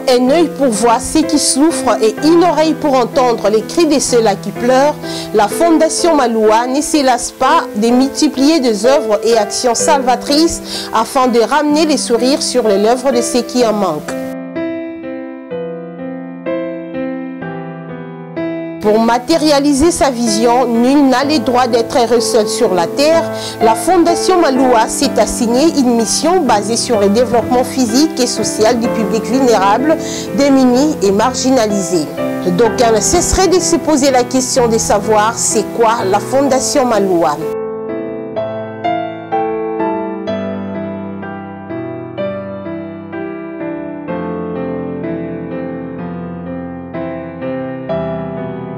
un œil pour voir ceux qui souffrent et une oreille pour entendre les cris de ceux-là qui pleurent, la Fondation Maloua ne se lasse pas de multiplier des œuvres et actions salvatrices afin de ramener les sourires sur les lèvres de ceux qui en manquent. Pour matérialiser sa vision, nul n'a le droit d'être heureux seul sur la terre. La Fondation Maloua s'est assignée une mission basée sur le développement physique et social du public vulnérable, démuni et marginalisé. D'aucuns ne cesseraient de se poser la question de savoir c'est quoi la Fondation Maloua.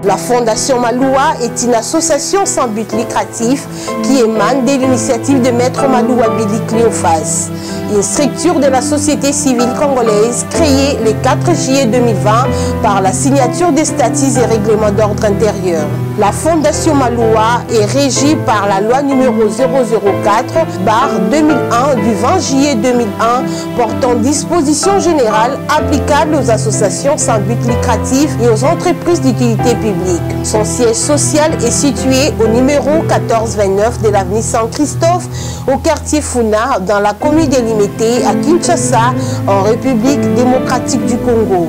La Fondation Maloua est une association sans but lucratif qui émane de l'initiative de Maître Maloua Billy Cléophas, une structure de la société civile congolaise créée le 4 juillet 2020 par la signature des statuts et règlements d'ordre intérieur. La Fondation Maloua est régie par la loi numéro 004/2001 du 20 juillet 2001 portant dispositions générales applicables aux associations sans but lucratif et aux entreprises d'utilité publique. Son siège social est situé au numéro 1429 de l'avenue Saint-Christophe, au quartier Funa, dans la commune de Limete, à Kinshasa, en République démocratique du Congo.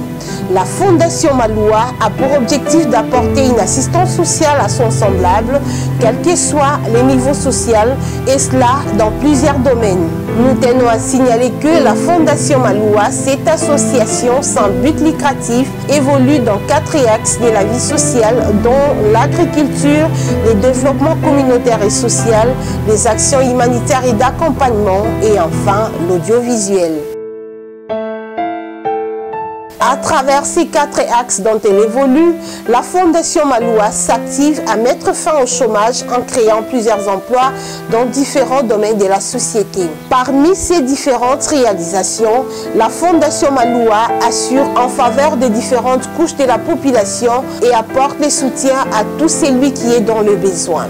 La Fondation Maloua a pour objectif d'apporter une assistance sociale à son semblable, quel que soit le niveau social, et cela dans plusieurs domaines. Nous tenons à signaler que la Fondation Maloua, cette association sans but lucratif, évolue dans 4 axes de la vie sociale, dont l'agriculture, le développement communautaire et social, les actions humanitaires et d'accompagnement, et enfin l'audiovisuel. À travers ces 4 axes dont elle évolue, la Fondation Maloua s'active à mettre fin au chômage en créant plusieurs emplois dans différents domaines de la société. Parmi ces différentes réalisations, la Fondation Maloua assure en faveur des différentes couches de la population et apporte le soutien à tout celui qui est dans le besoin.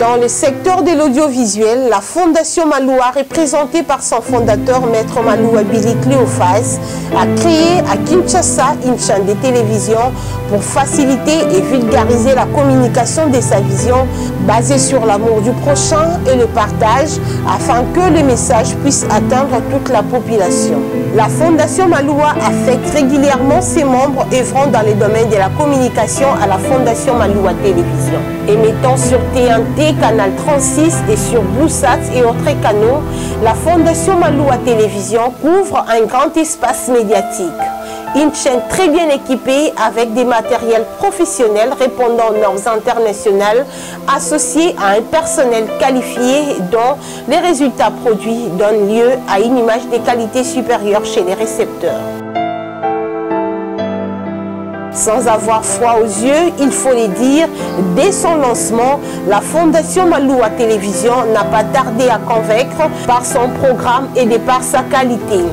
Dans le secteur de l'audiovisuel, la Fondation Maloua, représentée par son fondateur, Maître Maloua Billy Cléophas, a créé à Kinshasa une chaîne de télévision pour faciliter et vulgariser la communication de sa vision basée sur l'amour du prochain et le partage afin que le message puisse atteindre toute la population. La Fondation Maloua affecte régulièrement ses membres œuvrant dans les domaines de la communication à la Fondation Maloua Télévision. Émettant sur TNT, Canal 36 et sur BlueSat et autres canaux, la Fondation Maloua Télévision couvre un grand espace médiatique. Une chaîne très bien équipée avec des matériels professionnels répondant aux normes internationales associés à un personnel qualifié dont les résultats produits donnent lieu à une image de qualité supérieure chez les récepteurs. Sans avoir froid aux yeux, il faut le dire, dès son lancement, la Fondation Maloua Télévision n'a pas tardé à convaincre par son programme et de par sa qualité.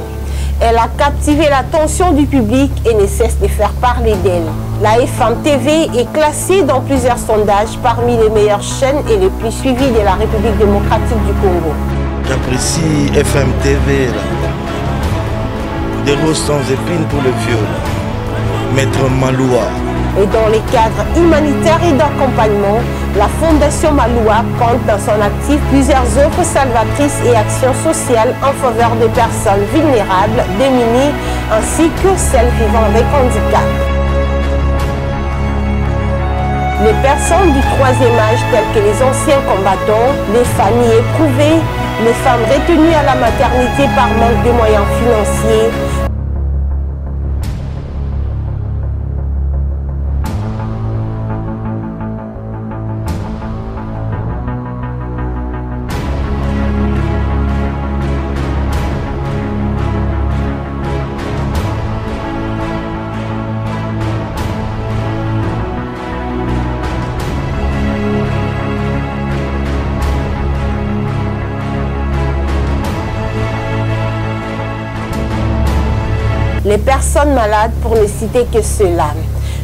Elle a captivé l'attention du public et ne cesse de faire parler d'elle. La FM TV est classée dans plusieurs sondages parmi les meilleures chaînes et les plus suivies de la République démocratique du Congo. J'apprécie FM TV, là. Des roses sans épines pour le vieux, là. Maître Maloua. Et dans les cadres humanitaires et d'accompagnement, la Fondation Maloua compte dans son actif plusieurs œuvres salvatrices et actions sociales en faveur des personnes vulnérables, démunies, ainsi que celles vivant avec handicap. Les personnes du 3e âge, telles que les anciens combattants, les familles éprouvées, les femmes retenues à la maternité par manque de moyens financiers, les personnes malades, pour ne citer que cela.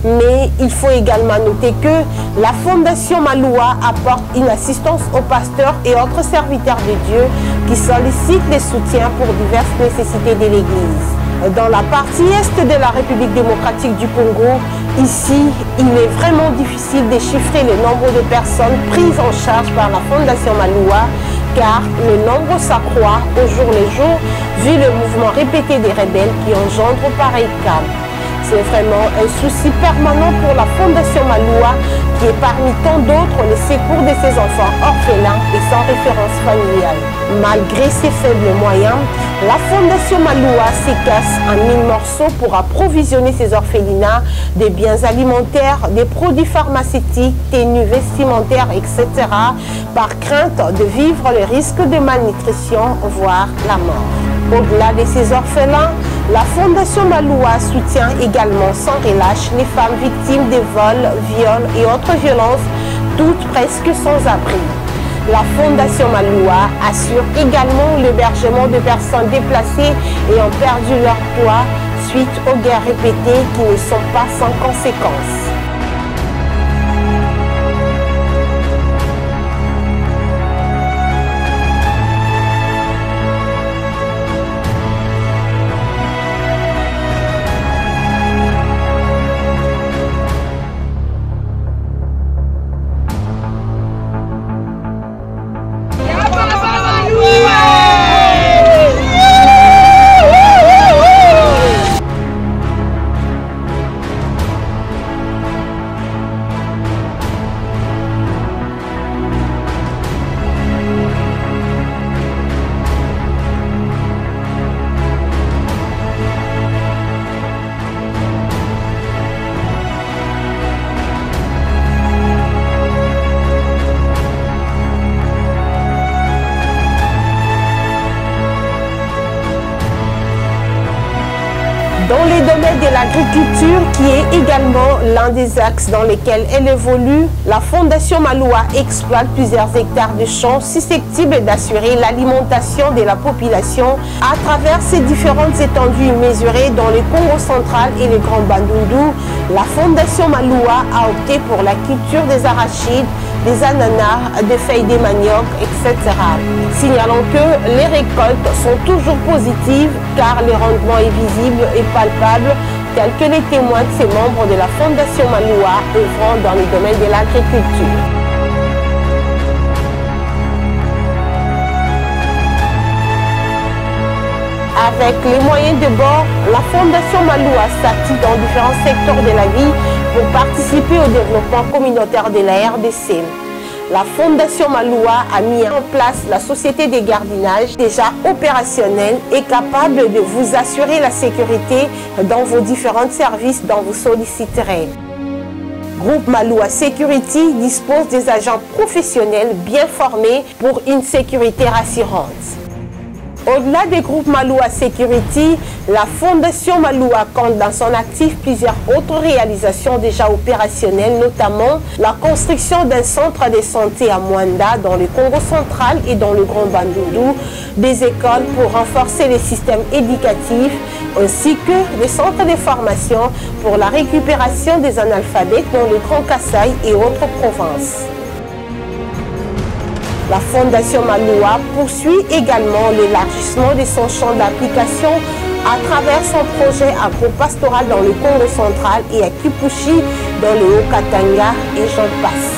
Mais il faut également noter que la Fondation Maloua apporte une assistance aux pasteurs et autres serviteurs de Dieu qui sollicitent des soutiens pour diverses nécessités de l'Église. Dans la partie est de la République démocratique du Congo, ici, il est vraiment difficile de chiffrer le nombre de personnes prises en charge par la Fondation Maloua, car le nombre s'accroît au jour le jour, vu le mouvement répété des rebelles qui engendrent pareil cas. C'est vraiment un souci permanent pour la Fondation Maloua, qui est parmi tant d'autres le secours de ses enfants orphelins et sans référence familiale. Malgré ses faibles moyens, la Fondation Maloua s'écasse en 1000 morceaux pour approvisionner ses orphelinats de biens alimentaires, des produits pharmaceutiques, tenues vestimentaires, etc., par crainte de vivre le risque de malnutrition, voire la mort. Au-delà de ces orphelins, la Fondation Maloua soutient également sans relâche les femmes victimes de vols, viols et autres violences, toutes presque sans abri. La Fondation Maloua assure également l'hébergement de personnes déplacées ayant perdu leur toit suite aux guerres répétées qui ne sont pas sans conséquences. Dans les domaines de l'agriculture, qui est également l'un des axes dans lesquels elle évolue, la Fondation Maloua exploite plusieurs hectares de champs susceptibles d'assurer l'alimentation de la population à travers ses différentes étendues mesurées dans le Congo central et le Grand Bandundu. La Fondation Maloua a opté pour la culture des arachides, des ananas, des feuilles de manioc, etc. Signalons que les récoltes sont toujours positives car le rendement est visible et palpable, tel que les témoins de ces membres de la Fondation Maloua œuvrant dans le domaine de l'agriculture. Avec les moyens de bord, la Fondation Maloua s'active dans différents secteurs de la vie pour participer au développement communautaire de la RDC. La Fondation Maloua a mis en place la société de gardiennage déjà opérationnelle et capable de vous assurer la sécurité dans vos différents services dont vous solliciterez. Groupe Maloua Security dispose des agents professionnels bien formés pour une sécurité rassurante. Au-delà des groupes Maloua Security, la Fondation Maloua compte dans son actif plusieurs autres réalisations déjà opérationnelles, notamment la construction d'un centre de santé à Mwanda dans le Congo central et dans le Grand Bandundu, des écoles pour renforcer les systèmes éducatifs, ainsi que des centres de formation pour la récupération des analphabètes dans le Grand Kasaï et autres provinces. La Fondation Maloua poursuit également l'élargissement de son champ d'application à travers son projet agro-pastoral dans le Congo central et à Kipushi dans le Haut-Katanga et j'en passe.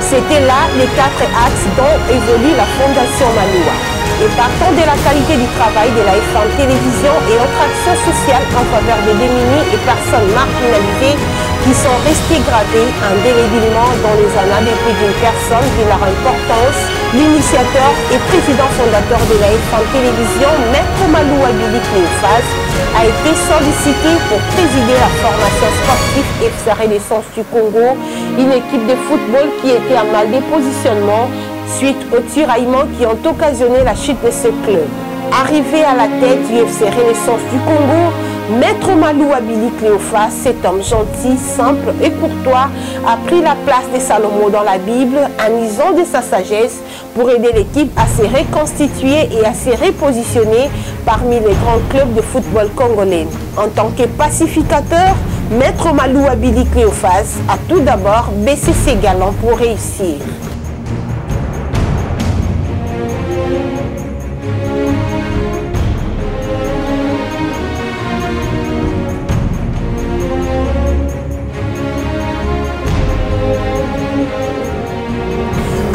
C'était là les 4 axes dont évolue la Fondation Maloua. Et partant de la qualité du travail de la FM Télévision et autres actions sociales en faveur des démunis et personnes marginalisées qui sont restés gravés indélébilement dans les annales de plus d'une personne vu leur importance, l'initiateur et président fondateur de la FM Télévision, Maître Maloua Billy Cléophas, a été sollicité pour présider la formation sportive FC Renaissance du Congo, une équipe de football qui était à mal de positionnement suite aux tiraillements qui ont occasionné la chute de ce club. Arrivé à la tête du FC Renaissance du Congo, Maître Maloua Billy Cléophas, cet homme gentil, simple et courtois, a pris la place de Salomon dans la Bible en usant de sa sagesse pour aider l'équipe à se reconstituer et à se repositionner parmi les grands clubs de football congolais. En tant que pacificateur, Maître Maloua Billy Cléophas a tout d'abord baissé ses galons pour réussir.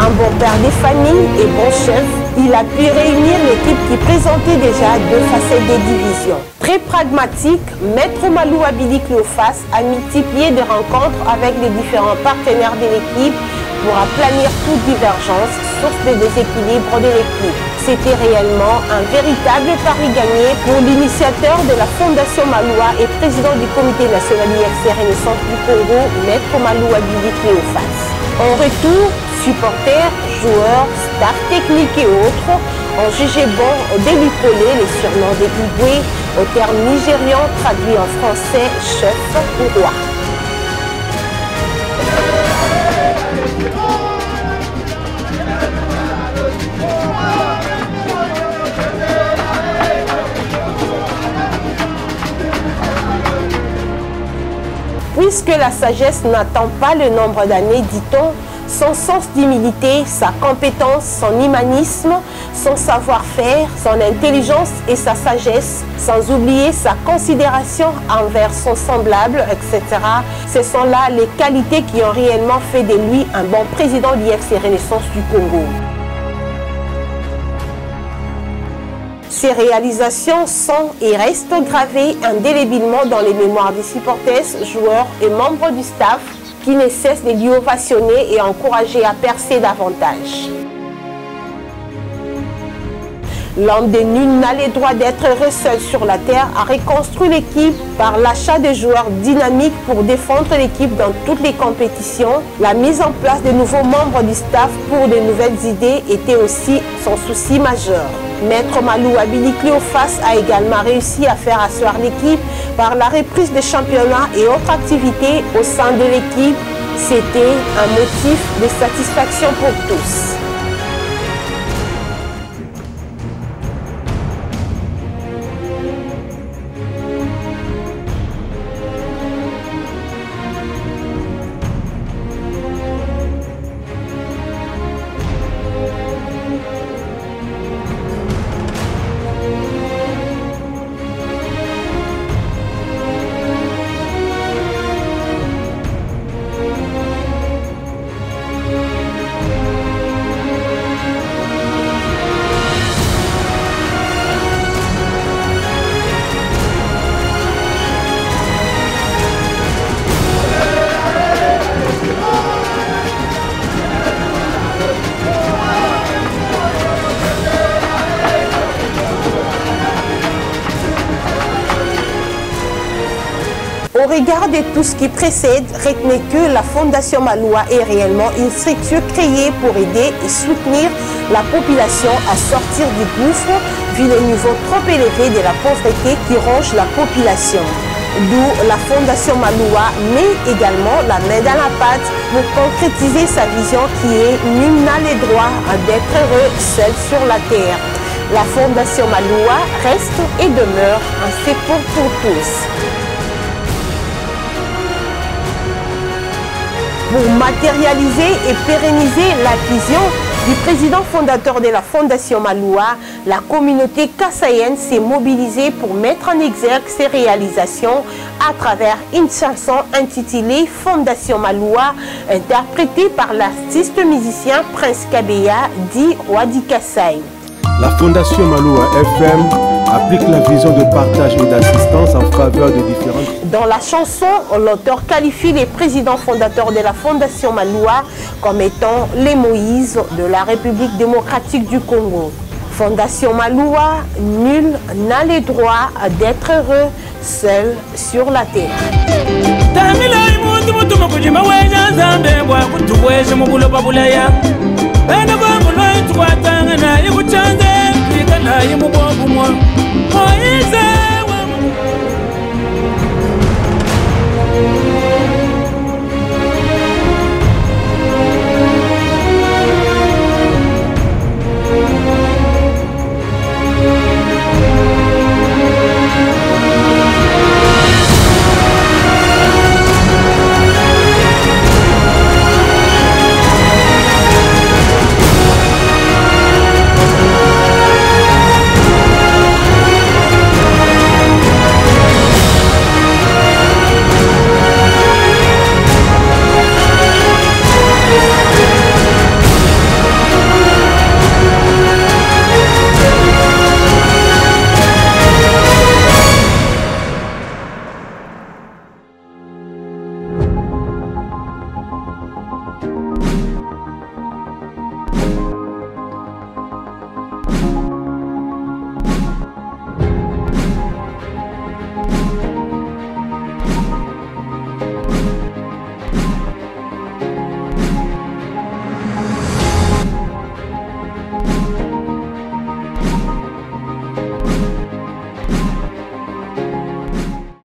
Un bon père de famille et bon chef, il a pu réunir l'équipe qui présentait déjà deux facettes des divisions. Très pragmatique, Maître Maloua Billy Cléophas a multiplié des rencontres avec les différents partenaires de l'équipe pour aplanir toute divergence, source de déséquilibre de l'équipe. C'était réellement un véritable pari gagné pour l'initiateur de la Fondation Maloua et président du Comité national IFC Renaissance du Congo, Maître Maloua Billy Cléophas. En retour, supporters, joueurs, staff technique et autres ont jugé bon de lui coller les surnoms des Igwe au terme nigérian traduit en français chef ou roi. Puisque la sagesse n'attend pas le nombre d'années, dit-on, son sens d'humilité, sa compétence, son humanisme, son savoir-faire, son intelligence et sa sagesse, sans oublier sa considération envers son semblable, etc. Ce sont là les qualités qui ont réellement fait de lui un bon président de l'IFC Renaissance du Congo. Ces réalisations sont et restent gravées indélébilement dans les mémoires des supporters, joueurs et membres du staff qui ne cessent de lui ovationner et encourager à percer davantage. L'homme de nul n'a le droit d'être heureux seul sur la terre, a reconstruit l'équipe par l'achat de joueurs dynamiques pour défendre l'équipe dans toutes les compétitions. La mise en place de nouveaux membres du staff pour de nouvelles idées était aussi son souci majeur. Maître Maloua Billy Cléophas a également réussi à faire asseoir l'équipe par la reprise des championnats et autres activités au sein de l'équipe. C'était un motif de satisfaction pour tous. Au regard de tout ce qui précède, retenez que la Fondation Maloua est réellement une structure créée pour aider et soutenir la population à sortir du gouffre vu le niveau trop élevé de la pauvreté qui ronge la population. D'où la Fondation Maloua met également la main dans la pâte pour concrétiser sa vision qui est « Nul n'a le droit d'être heureux seul sur la terre ». La Fondation Maloua reste et demeure un secours pour tous. Pour matérialiser et pérenniser la vision du président fondateur de la Fondation Maloua, la communauté kassaïenne s'est mobilisée pour mettre en exergue ses réalisations à travers une chanson intitulée Fondation Maloua, interprétée par l'artiste musicien Prince Kabeya, dit Roi du Kassai. La Fondation Maloua FM applique la vision de partage et d'assistance en faveur de différentes... Dans la chanson, l'auteur qualifie les présidents fondateurs de la Fondation Maloua comme étant les Moïse de la République démocratique du Congo. Fondation Maloua, nul n'a le droit d'être heureux seul sur la terre.